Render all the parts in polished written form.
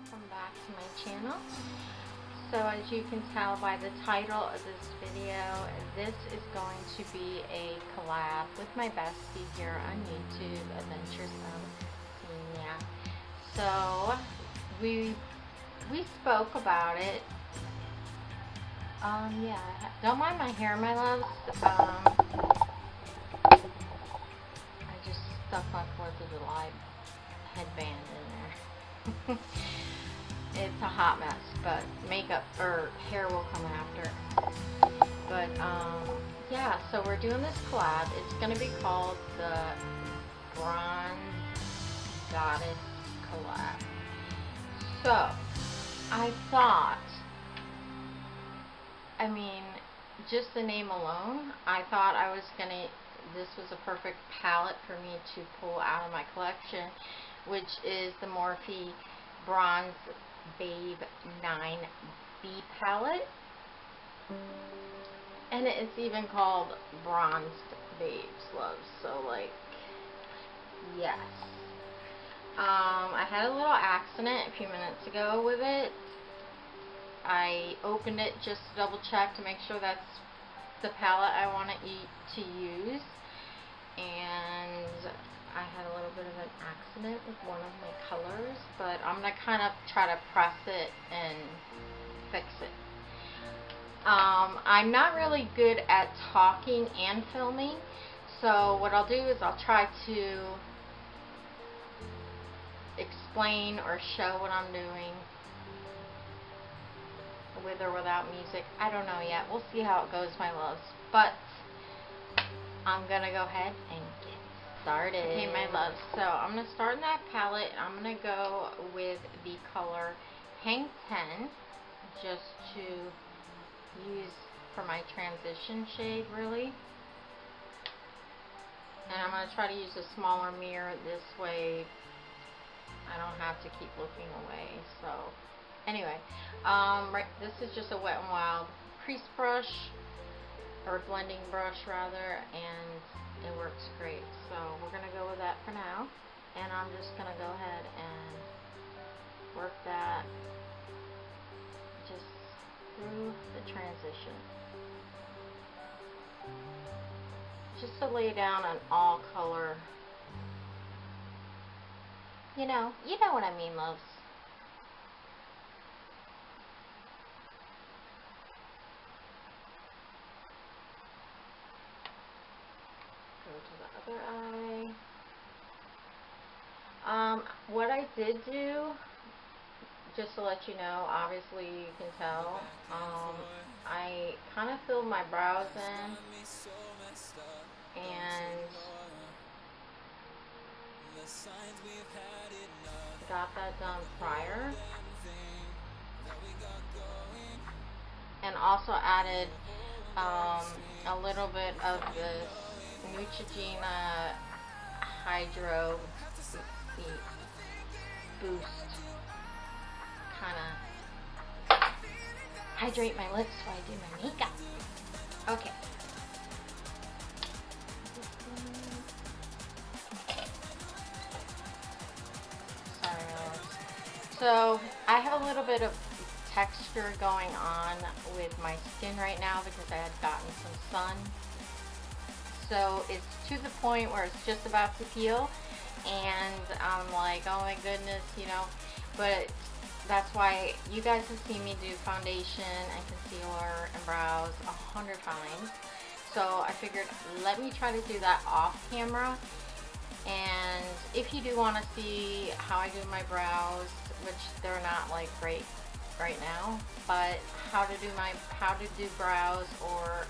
welcome back to my channel. So as you can tell by the title of this video, this is going to be a collab with my bestie here on YouTube, Adventuresome Xinia. So we spoke about it. Yeah, don't mind my hair, my loves. I just stuck my 4th of July headband in there. It's a hot mess, but makeup or hair will come after. But yeah, so we're doing this collab. It's going to be called the Bronzed Goddess Collab. So I thought, I mean, just the name alone, I thought this was a perfect palette for me to pull out of my collection, which is the Morphe Bronze Babe 9B palette. And it's even called Bronzed Babes, loves. So, like, yes. I had a little accident a few minutes ago with it. I opened it just to double check to make sure that's the palette I want to use, and I had a little bit of an accident with one of my colors, but I'm going to kind of try to press it and fix it. I'm not really good at talking and filming, so what I'll do is I'll try to explain or show what I'm doing with or without music. I don't know yet. We'll see how it goes, my loves. But I'm gonna go ahead and get started. Okay, my loves. So I'm gonna start in that palette. I'm gonna go with the color Hang 10, just to use for my transition shade, really. And I'm gonna try to use a smaller mirror. This way I don't have to keep looking away. So anyway, this is just a Wet n Wild crease brush, or blending brush rather, and it works great. So we're going to go with that for now, and I'm just going to go ahead and work that just through the transition, just to lay down an all color, you know what I mean, loves. To the other eye. What I did do, just to let you know, obviously you can tell, I kind of filled my brows in, and got that done prior, and also added a little bit of this Neutrogena Hydro Boost, kind of hydrate my lips while I do my makeup. Okay. Sorry, so I have a little bit of texture going on with my skin right now because I had gotten some sun. So it's to the point where it's just about to peel, and I'm like, oh my goodness, but that's why you guys have seen me do foundation and concealer and brows 100 times. So I figured, let me try to do that off camera. And if you do want to see how I do my brows, which they're not like great right now, but how to do brows, or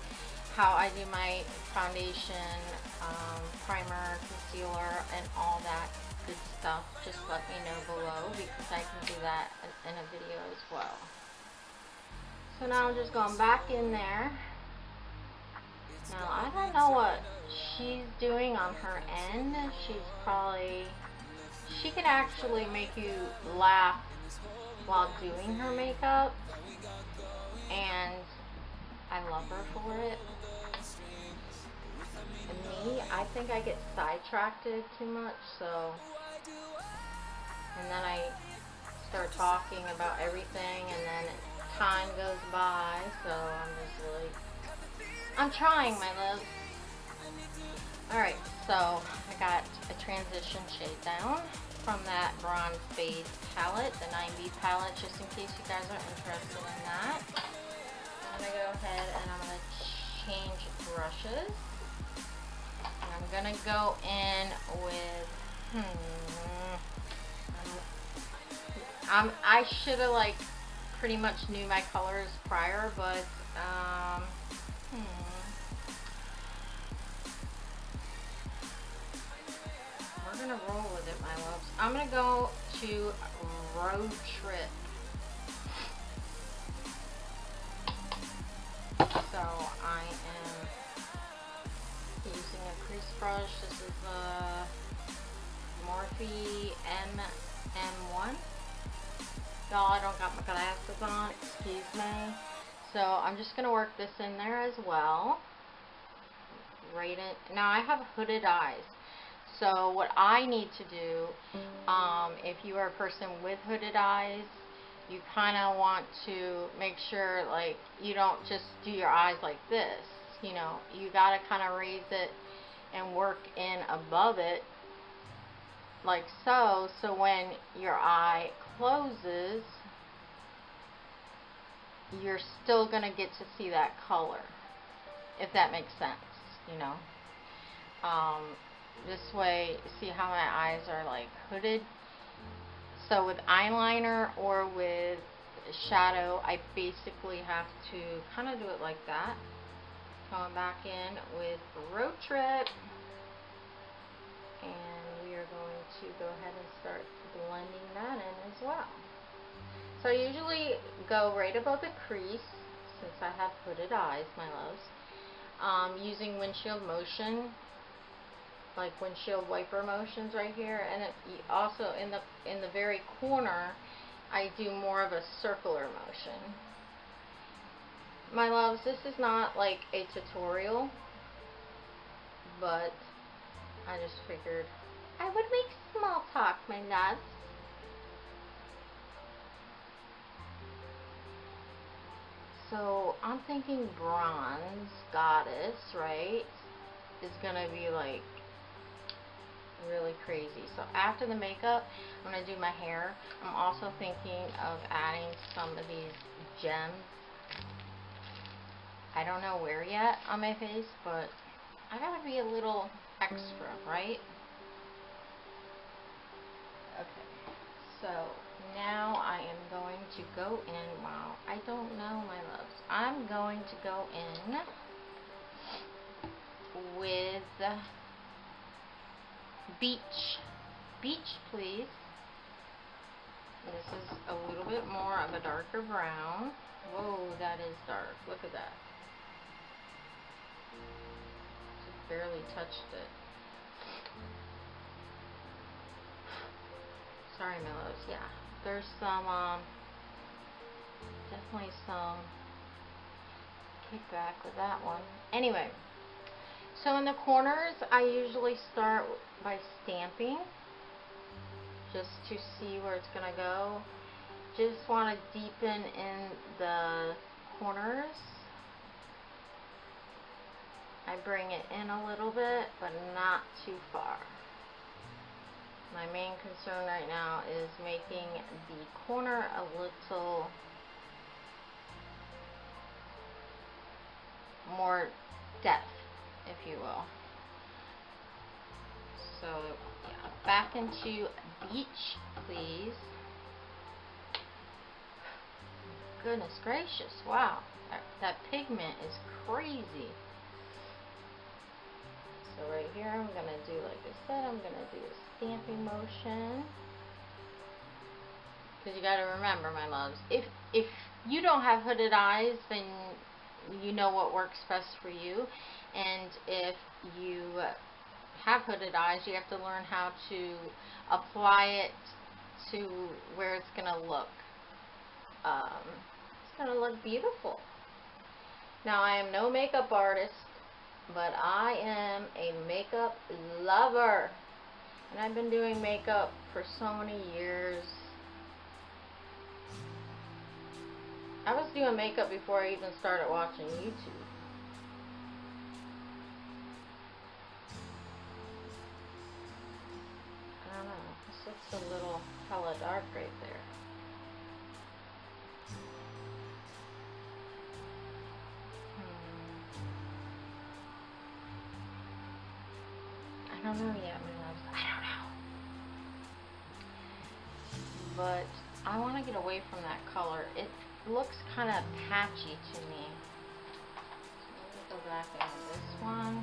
how I do my foundation, primer, concealer, and all that good stuff, just let me know below, because I can do that in a video as well. So now I'm just going back in there. Now I don't know what she's doing on her end. She can actually make you laugh while doing her makeup, and I love her for it. And me, I think I get sidetracked too much, so, and then I start talking about everything, and then time goes by, so I'm just really, I'm trying, my love. Alright, so I got a transition shade down from that Bronze Beige palette, the 9B palette, just in case you guys are interested in that. I'm going to go ahead and I'm going to change brushes. And I'm going to go in with, I should have like pretty much knew my colors prior, but we're gonna roll with it, my loves. I'm gonna go to Road Trip. So I am using a crease brush. This is the Morphe MM1. Y'all, I don't got my glasses on, excuse me. So I'm just going to work this in there as well. Right in. Now I have hooded eyes. So what I need to do, if you are a person with hooded eyes, you kind of want to make sure like you don't just do your eyes like this. You know, you got to kind of raise it and work in above it like so. So when your eye closes, you're still gonna get to see that color, if that makes sense, you know. This way, see how my eyes are like hooded? So with eyeliner or with shadow, I basically have to kind of do it like that. Going back in with Road Trip, and we are going to go ahead and start blending that in as well. So I usually go right above the crease, since I have hooded eyes, my loves, using windshield motion, like windshield wiper motions right here, and it, also in the very corner, I do more of a circular motion. My loves, this is not like a tutorial, but I just figured I would make small talk, my nuts. So I'm thinking Bronzed Goddess, right, is gonna be like really crazy. So after the makeup, I'm gonna do my hair. I'm also thinking of adding some of these gems. I don't know where yet on my face, but I gotta be a little extra, right? Okay, so now I am going to go in, wow, I don't know, my loves. I'm going to go in with Beach, please. This is a little bit more of a darker brown. Whoa, that is dark. Look at that. Just barely touched it. Sorry, my loves. Yeah, there's some, definitely some kickback with that one. Anyway, so in the corners, I usually start by stamping, just to see where it's gonna go. Just want to deepen in the corners. I bring it in a little bit, but not too far. My main concern right now is making the corner a little more depth, if you will. So, yeah, back into Beach, please. Goodness gracious, wow, that pigment is crazy. So right here, I'm going to do, like I said, I'm going to do a stamping motion. Because you got to remember, my loves, if you don't have hooded eyes, then you know what works best for you. And if you have hooded eyes, you have to learn how to apply it to where it's going to look. It's going to look beautiful. Now, I am no makeup artist, but I am a makeup lover. And I've been doing makeup for so many years. I was doing makeup before I even started watching YouTube. I don't know. This looks a little hella dark right there. I don't know yet, my loves. I don't know. But I want to get away from that color. It looks kind of patchy to me. So let me go back into this one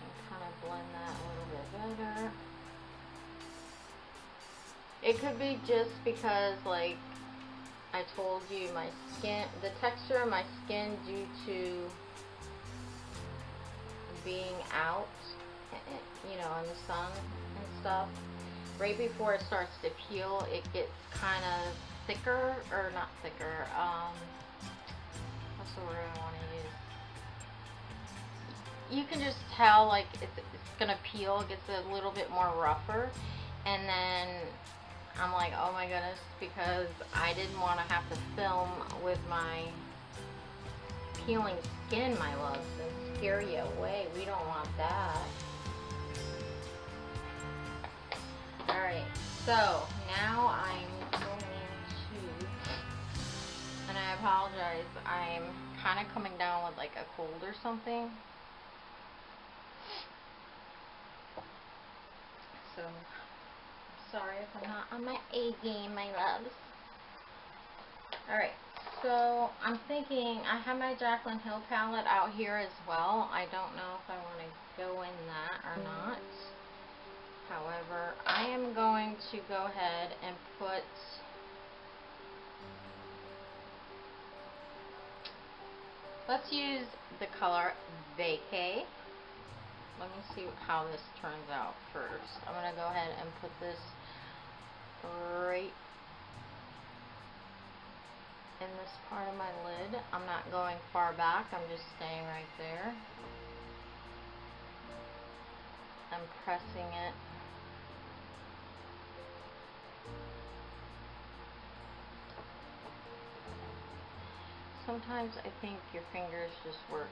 and kind of blend that a little bit better. It could be just because, like I told you, my skin, the texture of my skin due to being out, you know, in the sun and stuff, right before it starts to peel, it gets kind of thicker, or not thicker, what's the word I want to use? You can just tell, like, it's gonna peel, it gets a little bit more rougher, and then I'm like, oh my goodness, because I didn't want to have to film with my peeling skin, my loves, and scare you away. We don't want that. Alright, so now I'm going to, and I apologize, I'm kind of coming down with like a cold or something. So, sorry if I'm not on my A game, my loves. Alright, so I'm thinking, I have my Jaclyn Hill palette out here as well. I don't know if I want to go in that or not. However, I am going to go ahead and put let's use the color Vacay. Let me see how this turns out first. I'm going to go ahead and put this right in this part of my lid. I'm not going far back, I'm just staying right there. I'm pressing it. Sometimes I think your fingers just work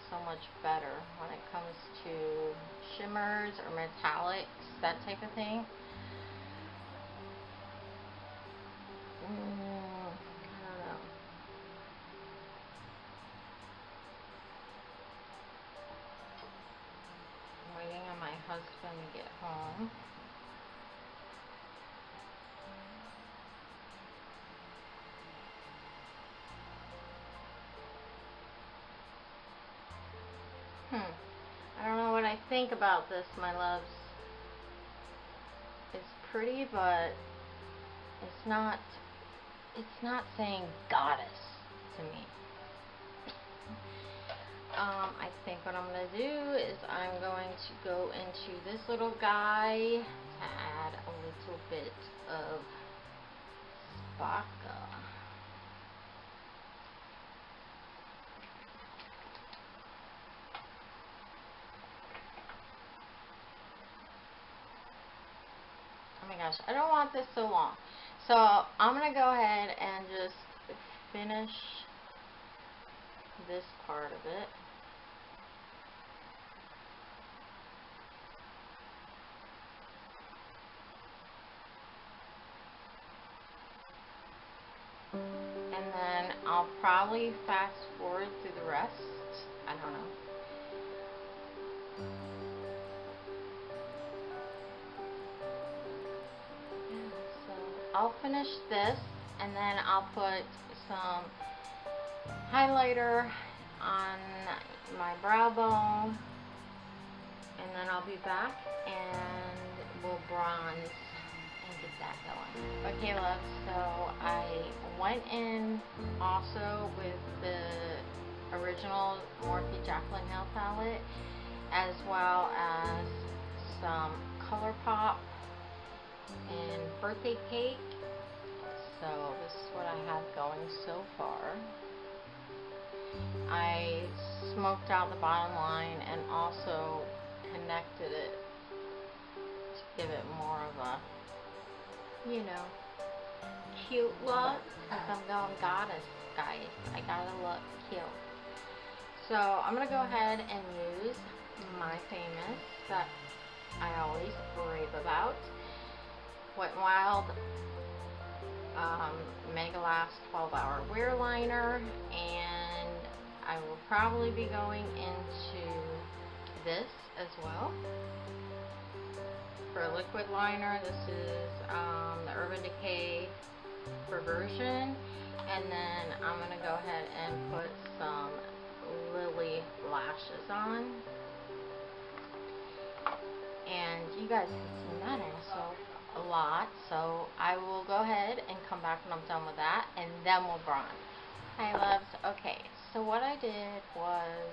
so much better when it comes to shimmers or metallics, that type of thing. I don't know. I'm waiting on my husband to get home. I don't know what I think about this, my loves. It's pretty, but it's not saying goddess to me. I think what I'm going to do is I'm going to go into this little guy to add a little bit of Spaca. Oh my gosh, I don't want this so long. So I'm going to go ahead and just finish this part of it. And then I'll probably fast forward through the rest. I don't know. I'll finish this, and then I'll put some highlighter on my brow bone, and then I'll be back and we'll bronze and get that going. Okay, love, so I went in also with the original Morphe Jaclyn Hill palette, as well as some ColourPop and birthday cake. So this is what I have going so far. I smoked out the bottom line and also connected it to give it more of a, you know, cute look because I'm going goddess, guys. I gotta look cute. So I'm gonna go ahead and use my famous that I always rave about, Wet n Wild Mega Last 12-Hour Wear Liner, and I will probably be going into this as well. For a liquid liner, this is the Urban Decay Perversion, and then I'm going to go ahead and put some Lily lashes on. And you guys have seen that also a lot, so I will go ahead and come back when I'm done with that, and then we'll bronze. Hi loves. Okay, so what I did was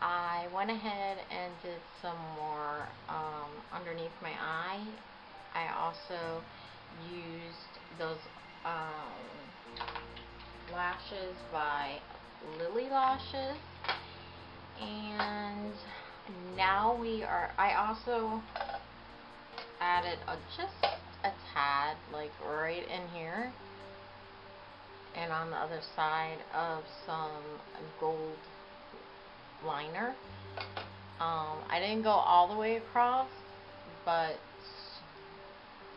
I went ahead and did some more underneath my eye. I also used those lashes by Lily Lashes, and now I also added just a tad, like right in here and on the other side of some gold liner. I didn't go all the way across, but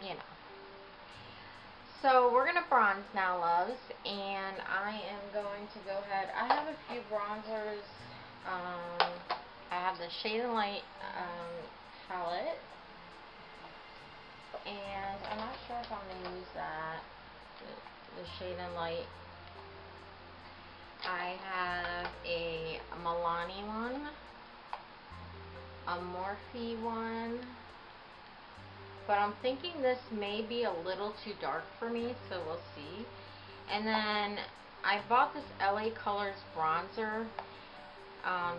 you know. So we're gonna bronze now, loves, and I am going to go ahead. I have a few bronzers. I have the Shade and Light palette, and I'm not sure if I'm gonna use that. The Shade and Light. I have a Milani one, a Morphe one, but I'm thinking this may be a little too dark for me, so we'll see. And then I bought this LA Colors bronzer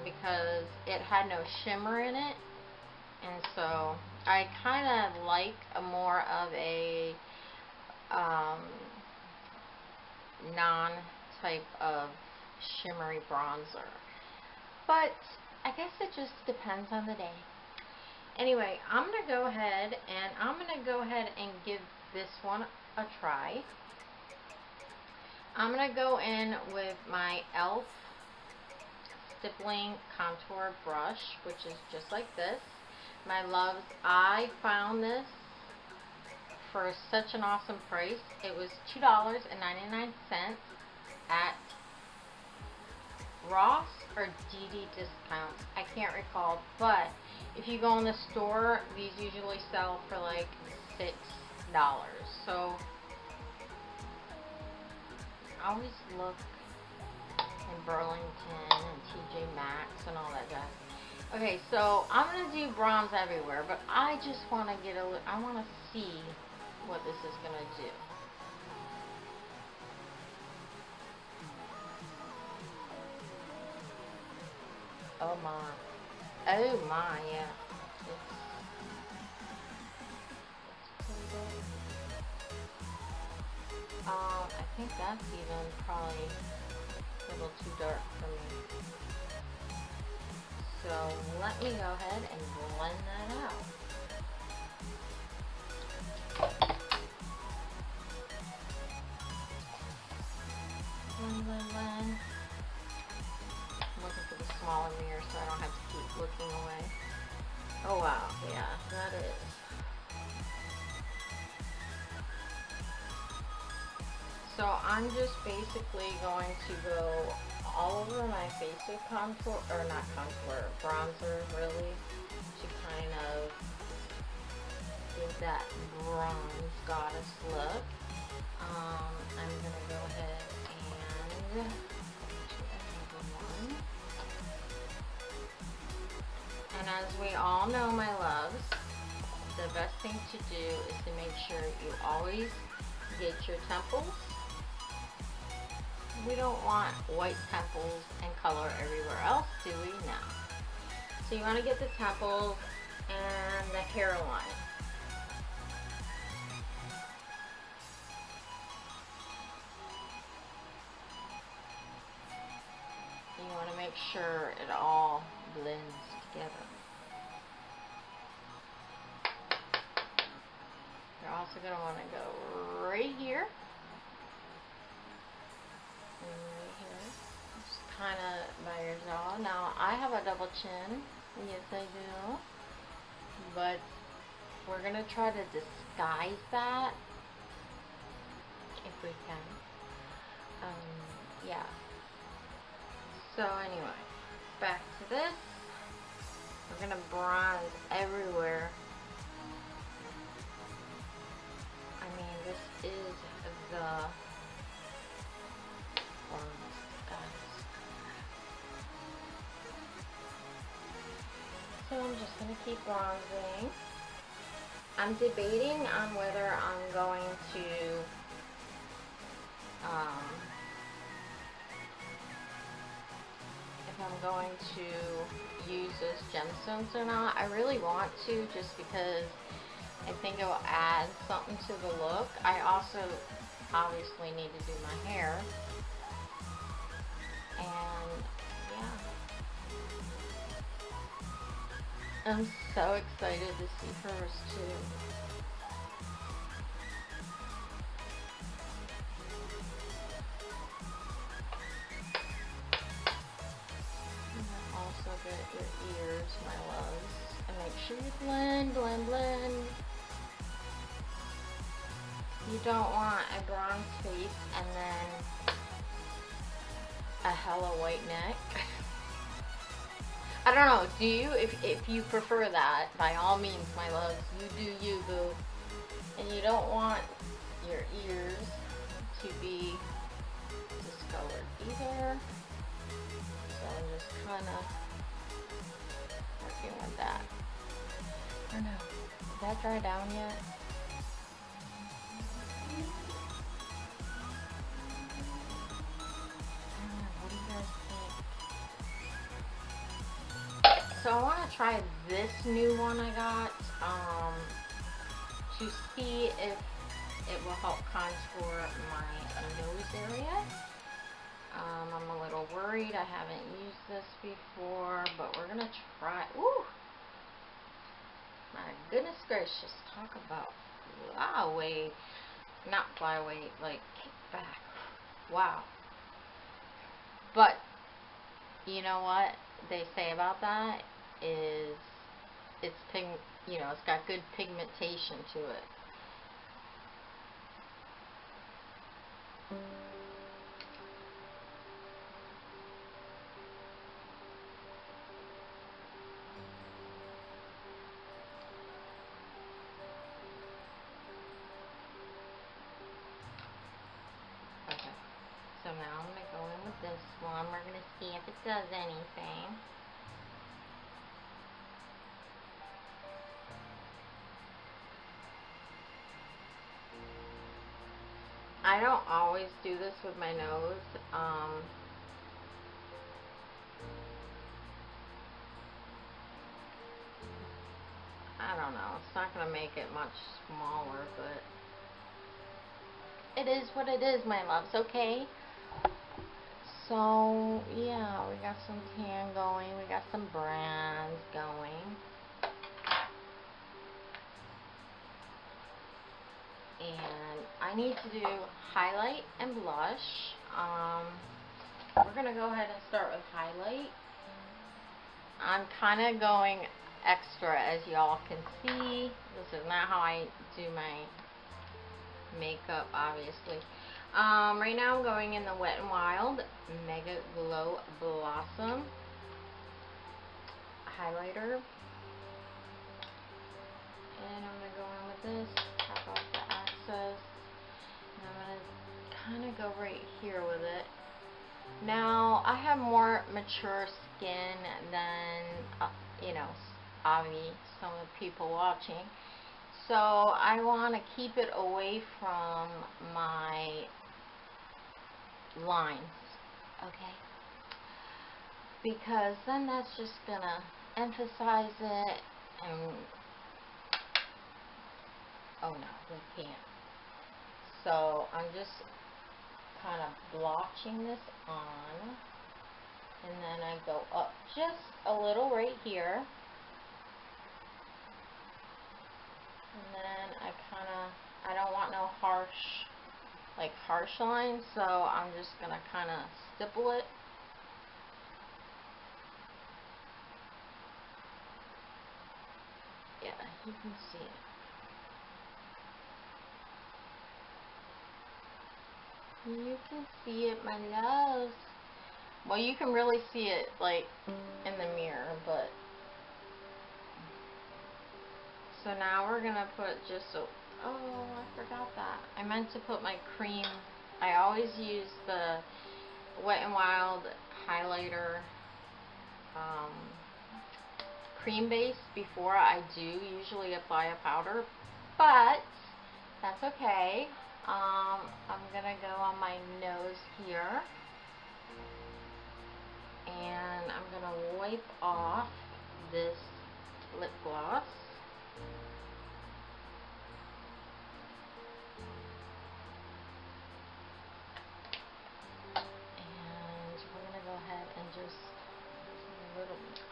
because it had no shimmer in it, and so I kind of like a more of a non-type of shimmery bronzer, but I guess it just depends on the day. Anyway, I'm going to go ahead and give this one a try. I'm going to go in with my e.l.f. stippling contour brush, which is just like this. My loves, I found this for such an awesome price. It was $2.99 at Ross or DD discounts. I can't recall, but if you go in the store, these usually sell for like $6. So I always look in Burlington and TJ Maxx and all that jazz. Okay, so I'm gonna do bronze everywhere, but I just want to I want to see what this is gonna do. Oh my. Oh my, yeah. It's pretty good. I think that's even probably a little too dark for me. So let me go ahead and blend that out. Blend, blend, blend. I'm looking for the smaller mirror so I don't have to keep looking away. Oh wow, yeah, that is. So I'm just basically going to go all over my face with contour, or not contour, bronzer really, to kind of give that bronze goddess look. I'm going to go ahead and do another one. And as we all know, my loves, the best thing to do is to make sure you always get your temples. We don't want white temples and color everywhere else, do we? No. So you want to get the temples and the hairline. You want to make sure it all blends together. You're also going to want to go right here. right here. Just kind of by your jaw. Now, I have a double chin. Yes, I do. But we're going to try to disguise that if we can. Yeah. So anyway, back to this. We're going to bronze everywhere. I mean, this is the so I'm just going to keep bronzing. I'm debating on whether I'm going to if I'm going to use those gemstones or not. I really want to, just because I think it will add something to the look. I also obviously need to do my hair. And yeah. I'm so excited to see hers too. Also get your ears, my loves, and make sure you blend, blend, blend. You don't want a bronze face and then a hella white neck. I don't know, do you? If you prefer that, by all means, my loves, you do you, boo. And you don't want your ears to be discolored either. So I'm just kind of working with that. I don't know. Did that dry down yet? I don't know. What do you guys think? So I want to try this new one I got to see if it will help contour my nose area. I'm a little worried. I haven't used this before, but we're going to try. Ooh! My goodness gracious. Talk about flyweight. Not flyweight, like kickback. Wow. But, you know what they say about that is it's it's got good pigmentation to it. Okay, so now I'm going to go in with this one. We're going to see if it does anything. I don't always do this with my nose. I don't know. It's not going to make it much smaller, but it is what it is, my loves, okay? So, yeah, we got some tan going. We got some brands going. And I need to do highlight and blush. We're going to go ahead and start with highlight. I'm kind of going extra, as y'all can see. This is not how I do my makeup, obviously. Right now I'm going in the Wet n Wild Mega Glow Blossom highlighter. And I'm going to go in with this, tap off the excess. And I'm going to kind of go right here with it. Now, I have more mature skin than, obviously some of the people watching. So I want to keep it away from my lines, okay? Because then that's just going to emphasize it and, oh no, we can't. So I'm just kind of blotching this on, and then I go up just a little right here, and then I don't want no harsh like harsh lines, so I'm just gonna kind of stipple it. Yeah, you can see it. You can see it, my loves. Well, you can really see it like in the mirror, but so now we're gonna put just oh, I forgot that. I meant to put my cream. I always use the Wet n Wild highlighter cream base before I do usually apply a powder, but that's okay. I'm gonna go on my nose here, and I'm gonna wipe off this lip gloss. And we're gonna go ahead and just a little bit.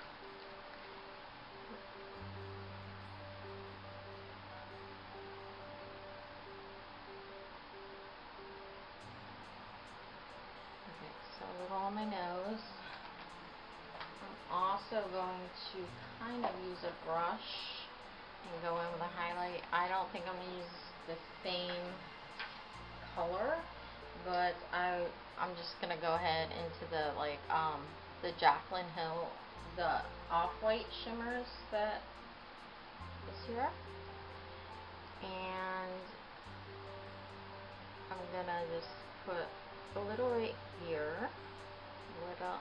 A little on my nose. I'm also going to kind of use a brush and go in with a highlight. I don't think I'm going to use the same color, but I'm just going to go ahead into the the Jaclyn Hill, the off-white shimmers that is here. And I'm going to just put a little right here, a little,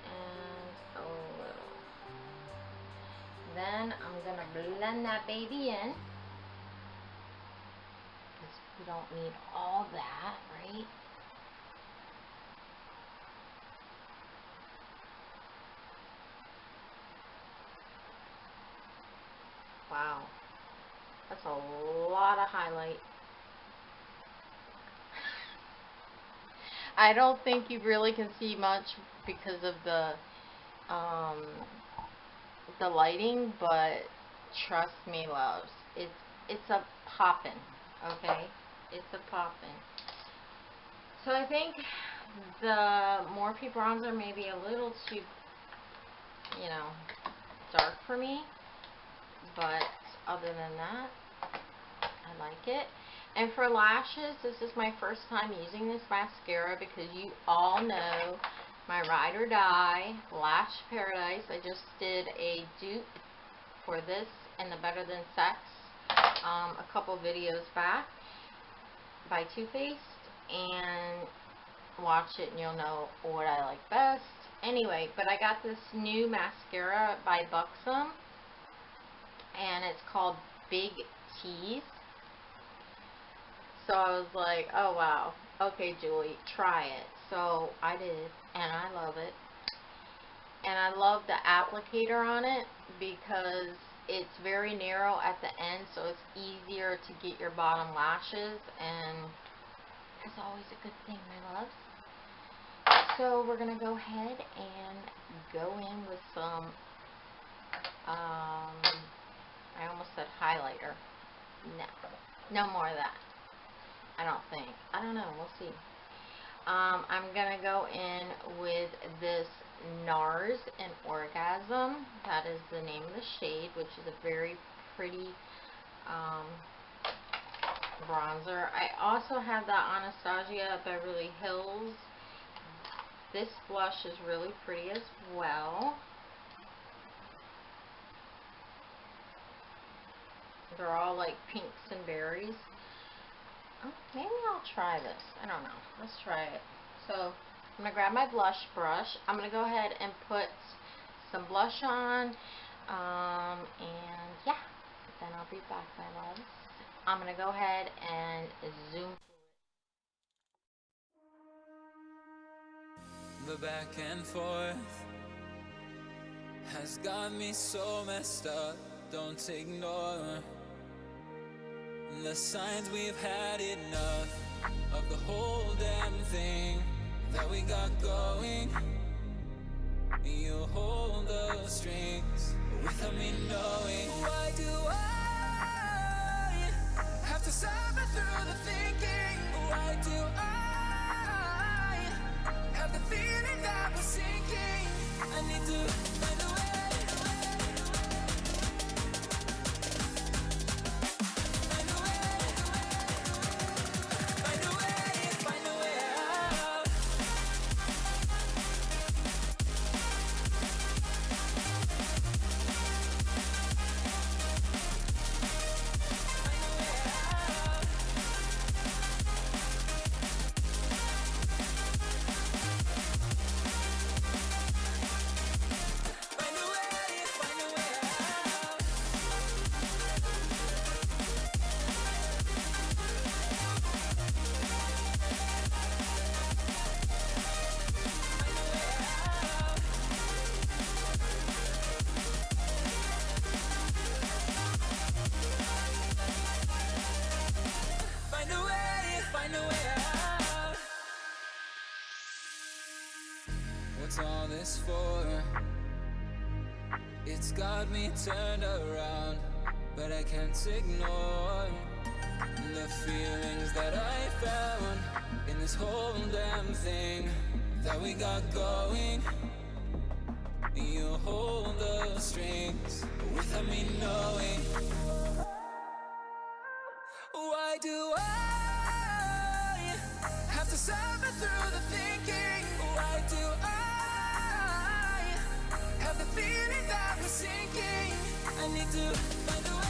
and a little. Then I'm gonna blend that baby in, because we don't need all that, right? Wow, that's a lot of highlight. I don't think you really can see much because of the lighting, but trust me, loves, it's a poppin', okay? It's a poppin'. So I think the Morphe bronzer may be a little too, you know, dark for me, but other than that, I like it. And for lashes, this is my first time using this mascara because you all know my ride or die Lash Paradise. I just did a dupe for this and the Better Than Sex a couple videos back by Too Faced, and watch it and you'll know what I like best. Anyway, but I got this new mascara by Buxom, and it's called Big Tease. So I was like, oh wow, okay Julie, try it. So I did, and I love it. And I love the applicator on it because it's very narrow at the end, so it's easier to get your bottom lashes, and that's always a good thing, my loves. So we're going to go ahead and go in with some, I almost said highlighter. No more of that. I don't think. I don't know. We'll see. I'm going to go in with this NARS and Orgasm. That is the name of the shade, which is a very pretty bronzer. I also have the Anastasia Beverly Hills. This blush is really pretty as well. They're all like pinks and berries. Oh, maybe I'll try this. I don't know. Let's try it. So I'm going to grab my blush brush. I'm going to go ahead and put some blush on. And yeah, then I'll be back, my loves. I'm going to go ahead and zoom. The back and forth has got me so messed up. Don't ignore the signs. We've had enough of the whole damn thing that we got going. You hold the strings without me knowing. Why do I have to suffer through the thinking? all this for? It's got me turned around, but I can't ignore the feelings that I found in this whole damn thing that we got going. You hold the strings without me knowing. Why do I have to suffer through the thinking? Why do I have the feeling that we're sinking? I need to find a